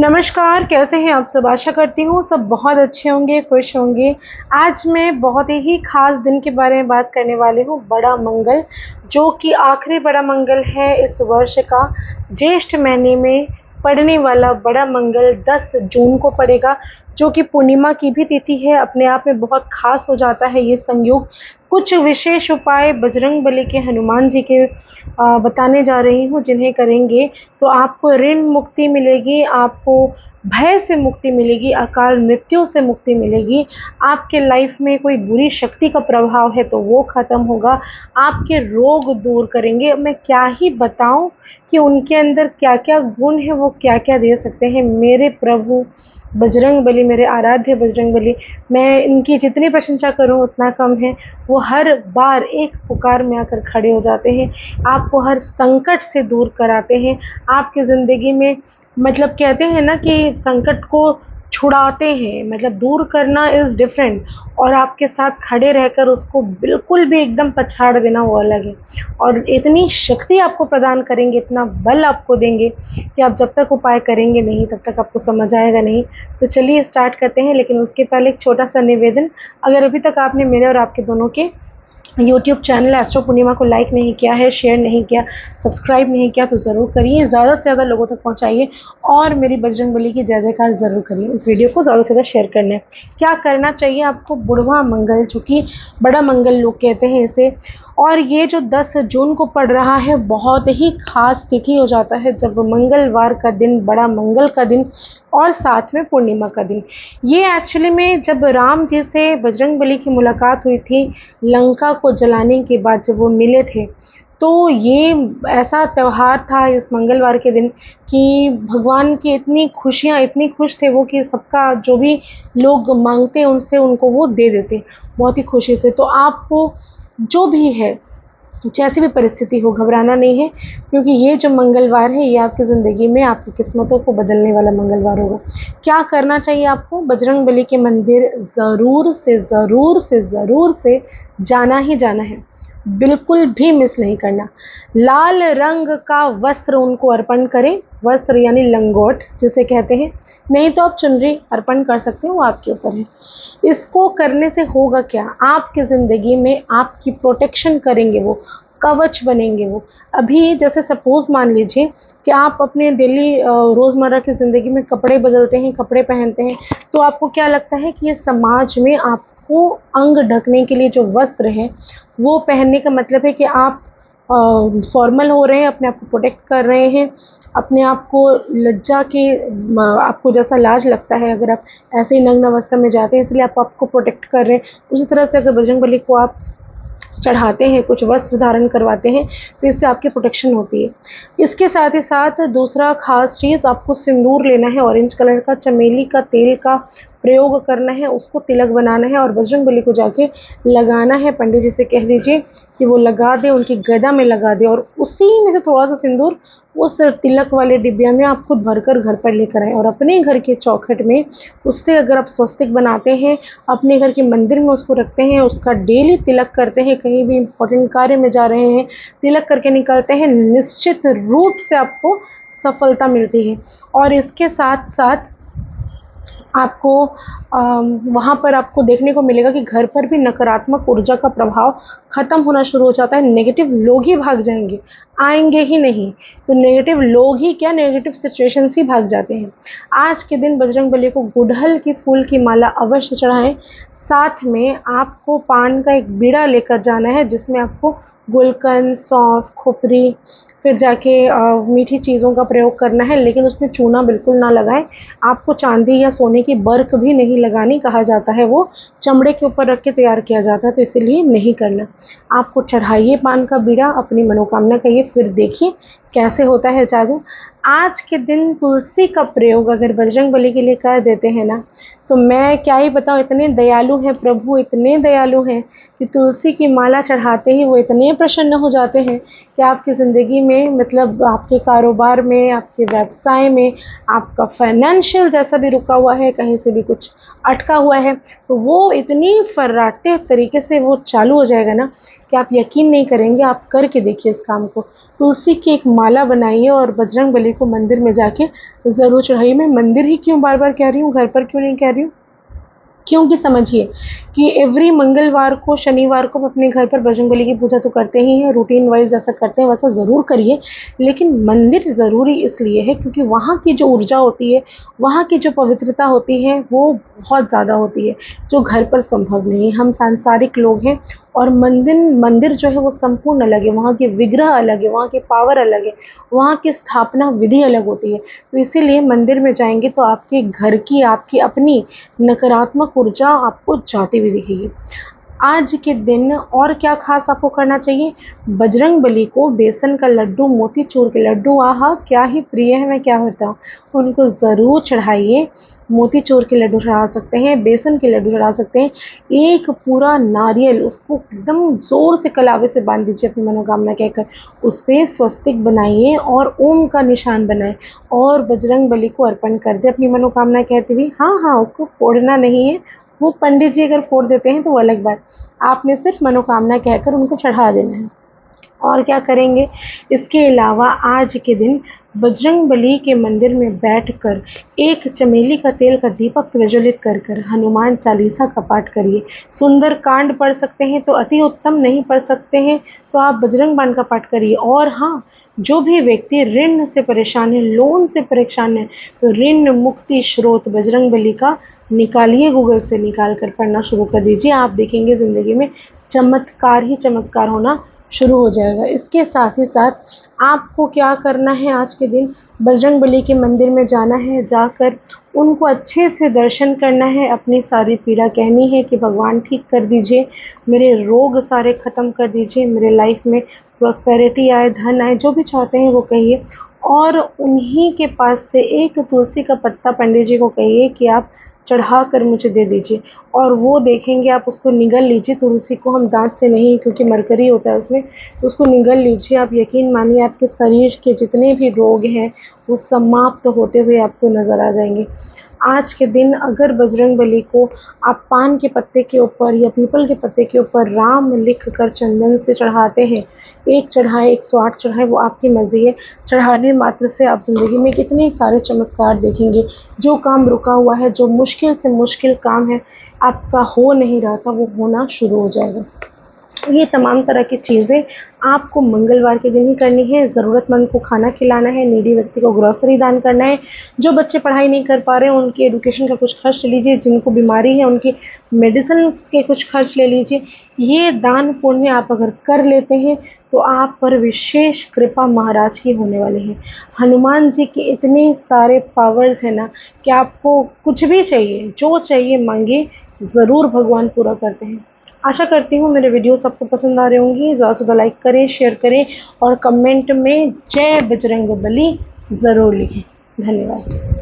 नमस्कार, कैसे हैं आप सब? आशा करती हूँ सब बहुत अच्छे होंगे, खुश होंगे। आज मैं बहुत ही ख़ास दिन के बारे में बात करने वाली हूँ, बड़ा मंगल, जो कि आखिरी बड़ा मंगल है इस वर्ष का। ज्येष्ठ महीने में पड़ने वाला बड़ा मंगल 10 जून को पड़ेगा, जो कि पूर्णिमा की भी तिथि है। अपने आप में बहुत ख़ास हो जाता है ये संयोग। कुछ विशेष उपाय बजरंगबली के, हनुमान जी के बताने जा रही हूँ, जिन्हें करेंगे तो आपको ऋण मुक्ति मिलेगी, आपको भय से मुक्ति मिलेगी, अकाल मृत्यु से मुक्ति मिलेगी। आपके लाइफ में कोई बुरी शक्ति का प्रभाव है तो वो ख़त्म होगा, आपके रोग दूर करेंगे। मैं क्या ही बताऊं कि उनके अंदर क्या-क्या गुण हैं, वो क्या-क्या दे सकते हैं। मेरे प्रभु बजरंगबली, मेरे आराध्य बजरंगबली, मैं इनकी जितनी प्रशंसा करूं उतना कम है। वो हर बार एक पुकार में आकर खड़े हो जाते हैं, आपको हर संकट से दूर कराते हैं। आपकी ज़िंदगी में मतलब कहते हैं ना कि संकट को छुड़ाते हैं, मतलब दूर करना इज़ डिफरेंट, और आपके साथ खड़े रहकर उसको बिल्कुल भी एकदम पछाड़ देना वो अलग है। और इतनी शक्ति आपको प्रदान करेंगे, इतना बल आपको देंगे कि आप जब तक उपाय करेंगे नहीं तब तक आपको समझ आएगा नहीं। तो चलिए स्टार्ट करते हैं, लेकिन उसके पहले एक छोटा सा निवेदन। अगर अभी तक आपने मेरे और आपके दोनों के यूट्यूब चैनल एस्ट्रो पूर्णिमा को लाइक नहीं किया है, शेयर नहीं किया, सब्सक्राइब नहीं किया तो ज़रूर करिए, ज़्यादा से ज़्यादा लोगों तक पहुंचाइए और मेरी बजरंगबली की जय जयकार ज़रूर करिए। इस वीडियो को ज़्यादा से ज़्यादा शेयर करना है। क्या करना चाहिए आपको? बुढ़वा मंगल, जो कि बड़ा मंगल लोग कहते हैं इसे, और ये जो 10 जून को पड़ रहा है, बहुत ही खास तिथि हो जाता है जब मंगलवार का दिन, बड़ा मंगल का दिन और साथ में पूर्णिमा का दिन। ये एक्चुअली में जब राम जी से बजरंगबली की मुलाकात हुई थी लंका को जलाने के बाद, जब वो मिले थे, तो ये ऐसा त्यौहार था इस मंगलवार के दिन कि भगवान की इतनी खुशियाँ, इतनी खुश थे वो कि सबका जो भी लोग मांगते हैं उनसे उनको वो दे देते बहुत ही खुशी से। तो आपको जो भी है, जैसी भी परिस्थिति हो, घबराना नहीं है, क्योंकि ये जो मंगलवार है ये आपकी ज़िंदगी में आपकी किस्मतों को बदलने वाला मंगलवार होगा। क्या करना चाहिए आपको? बजरंगबली के मंदिर ज़रूर से जाना ही जाना है, बिल्कुल भी मिस नहीं करना। लाल रंग का वस्त्र उनको अर्पण करें, वस्त्र यानी लंगोट जिसे कहते हैं, नहीं तो आप चुनरी अर्पण कर सकते हो, वो आपके ऊपर है। इसको करने से होगा क्या? आपकी ज़िंदगी में आपकी प्रोटेक्शन करेंगे वो, कवच बनेंगे वो। अभी जैसे सपोज़ मान लीजिए कि आप अपने डेली रोज़मर्रा की ज़िंदगी में कपड़े बदलते हैं, कपड़े पहनते हैं, तो आपको क्या लगता है कि ये समाज में आपको अंग ढकने के लिए जो वस्त्र है वो पहनने का मतलब है कि आप फॉर्मल हो रहे हैं, अपने आप को प्रोटेक्ट कर रहे हैं, अपने आप को लज्जा के, आपको जैसा लाज लगता है अगर आप ऐसे ही नग्न अवस्था में जाते हैं, इसलिए आप आपको प्रोटेक्ट कर रहे हैं। उसी तरह से अगर बजरंगबली को आप चढ़ाते हैं, कुछ वस्त्र धारण करवाते हैं, तो इससे आपकी प्रोटेक्शन होती है। इसके साथ ही साथ दूसरा ख़ास चीज़, आपको सिंदूर लेना है, ऑरेंज कलर का, चमेली का तेल का प्रयोग करना है, उसको तिलक बनाना है और बजरंगबली को जाके लगाना है। पंडित जी से कह दीजिए कि वो लगा दें, उनकी गदा में लगा दें, और उसी में से थोड़ा सा सिंदूर उस तिलक वाले डिब्बिया में आप खुद भरकर घर पर लेकर आएँ, और अपने घर के चौखट में उससे अगर आप स्वस्तिक बनाते हैं, अपने घर के मंदिर में उसको रखते हैं, उसका डेली तिलक करते हैं, कहीं भी इंपॉर्टेंट कार्य में जा रहे हैं तिलक करके निकलते हैं, निश्चित रूप से आपको सफलता मिलती है। और इसके साथ साथ आपको वहाँ पर आपको देखने को मिलेगा कि घर पर भी नकारात्मक ऊर्जा का प्रभाव ख़त्म होना शुरू हो जाता है। नेगेटिव लोग ही भाग जाएंगे, आएंगे ही नहीं। तो नेगेटिव लोग ही क्या, नेगेटिव सिचुएशंस ही भाग जाते हैं। आज के दिन बजरंगबली को गुड़हल की फूल की माला अवश्य चढ़ाएं। साथ में आपको पान का एक बीड़ा लेकर जाना है, जिसमें आपको गुलकंद, सौंफ, खुपरी, फिर जाके मीठी चीज़ों का प्रयोग करना है, लेकिन उसमें चूना बिल्कुल ना लगाएं। आपको चांदी या सोने की बर्क भी नहीं लगानी, कहा जाता है वो चमड़े के ऊपर रख के तैयार किया जाता है, तो इसलिए नहीं करना। आपको चढ़ाइए पान का बीड़ा, अपनी मनोकामना कहिए, फिर देखिए कैसे होता है जादू। आज के दिन तुलसी का प्रयोग अगर बजरंगबली के लिए कर देते हैं ना, तो मैं क्या ही बताऊँ, इतने दयालु हैं प्रभु, इतने दयालु हैं कि तुलसी की माला चढ़ाते ही वो इतने प्रसन्न हो जाते हैं कि आपकी ज़िंदगी में, मतलब आपके कारोबार में, आपके व्यवसाय में, आपका फाइनेंशियल जैसा भी रुका हुआ है, कहीं से भी कुछ अटका हुआ है, तो वो इतनी फर्राटे तरीके से वो चालू हो जाएगा ना कि आप यकीन नहीं करेंगे। आप करके देखिए इस काम को। तुलसी की एक माला बनाइए और बजरंगबली बली को मंदिर में जाके ज़रूर चढ़ाइए। मैं मंदिर ही क्यों बार बार कह रही हूँ, घर पर क्यों नहीं कह रही हूँ, क्योंकि समझिए कि एवरी मंगलवार को, शनिवार को अपने घर पर बजरंगबली की पूजा तो करते ही हैं, रूटीन वाइज जैसा करते हैं वैसा ज़रूर करिए, लेकिन मंदिर ज़रूरी इसलिए है क्योंकि वहाँ की जो ऊर्जा होती है, वहाँ की जो पवित्रता होती है वो बहुत ज़्यादा होती है, जो घर पर संभव नहीं है। हम सांसारिक लोग हैं और मंदिर जो है वो संपूर्ण अलग है, वहाँ के विग्रह अलग है, वहाँ की पावर अलग है, वहाँ की स्थापना विधि अलग होती है। तो इसीलिए मंदिर में जाएंगे तो आपके घर की, आपकी अपनी नकारात्मक ऊर्जा आपको जाती हुई दिखेगी। आज के दिन और क्या खास आपको करना चाहिए, बजरंगबली को बेसन का लड्डू, मोतीचूर के लड्डू, आहा क्या ही प्रिय है, मैं क्या बताऊँ, उनको ज़रूर चढ़ाइए। मोतीचूर के लड्डू चढ़ा सकते हैं, बेसन के लड्डू चढ़ा सकते हैं, एक पूरा नारियल उसको एकदम ज़ोर से कलावे से बांध दीजिए अपनी मनोकामना कहकर, उस पर स्वस्तिक बनाइए और ओम का निशान बनाए और बजरंगबली को अर्पण कर दे अपनी मनोकामना कहते हुए। हाँ हाँ, उसको फोड़ना नहीं है, वो पंडित जी अगर फोड़ देते हैं तो वो अलग बात, आपने सिर्फ मनोकामना कहकर उनको चढ़ा देना है। और क्या करेंगे, इसके अलावा आज के दिन बजरंगबली के मंदिर में बैठकर एक चमेली का तेल का दीपक प्रज्वलित कर कर हनुमान चालीसा का पाठ करिए। सुंदर कांड पढ़ सकते हैं तो अति उत्तम, नहीं पढ़ सकते हैं तो आप बजरंग बाण का पाठ करिए। और हाँ, जो भी व्यक्ति ऋण से परेशान है, लोन से परेशान है, तो ऋण मुक्ति स्रोत बजरंगबली का निकालिए, गूगल से निकाल कर पढ़ना शुरू कर दीजिए। आप देखेंगे ज़िंदगी में चमत्कार ही चमत्कार होना शुरू हो जाएगा। इसके साथ ही साथ आपको क्या करना है, आज के दिन बजरंगबली के मंदिर में जाना है, जाकर उनको अच्छे से दर्शन करना है, अपनी सारी पीड़ा कहनी है कि भगवान ठीक कर दीजिए, मेरे रोग सारे ख़त्म कर दीजिए, मेरे लाइफ में प्रॉस्पेरिटी आए, धन आए, जो भी चाहते हैं वो कहिए। और उन्हीं के पास से एक तुलसी का पत्ता पंडित जी को कहिए कि आप चढ़ा कर मुझे दे दीजिए, और वो देखेंगे, आप उसको निगल लीजिए। तुलसी को हम दांत से नहीं, क्योंकि मरकरी होता है उसमें, तो उसको निगल लीजिए। आप यकीन मानिए आपके शरीर के जितने भी रोग हैं वो समाप्त होते हुए आपको नज़र आ जाएंगे। आज के दिन अगर बजरंगबली को आप पान के पत्ते के ऊपर या पीपल के पत्ते के ऊपर राम लिख कर चंदन से चढ़ाते हैं, एक चढ़ाए 108 चढ़ाए, वो आपकी मर्ज़ी है। चढ़ाने मात्र से आप ज़िंदगी में कितने सारे चमत्कार देखेंगे। जो काम रुका हुआ है, जो मुश्किल से मुश्किल काम है आपका हो नहीं रहा था, वो होना शुरू हो जाएगा। ये तमाम तरह की चीज़ें आपको मंगलवार के दिन ही करनी है। ज़रूरतमंद को खाना खिलाना है, नीडी व्यक्ति को ग्रॉसरी दान करना है, जो बच्चे पढ़ाई नहीं कर पा रहे हैं उनके एडुकेशन का कुछ खर्च ले लीजिए, जिनको बीमारी है उनकी मेडिसिन के कुछ खर्च ले लीजिए। ये दान पुण्य आप अगर कर लेते हैं तो आप पर विशेष कृपा महाराज की होने वाली है। हनुमान जी के इतने सारे पावर्स हैं ना कि आपको कुछ भी चाहिए, जो चाहिए मांगिए, ज़रूर भगवान पूरा करते हैं। आशा करती हूँ मेरे वीडियोस आपको पसंद आ रहे होंगे। ज़्यादा से ज़्यादा लाइक करें, शेयर करें और कमेंट में जय बजरंगबली ज़रूर लिखें। धन्यवाद।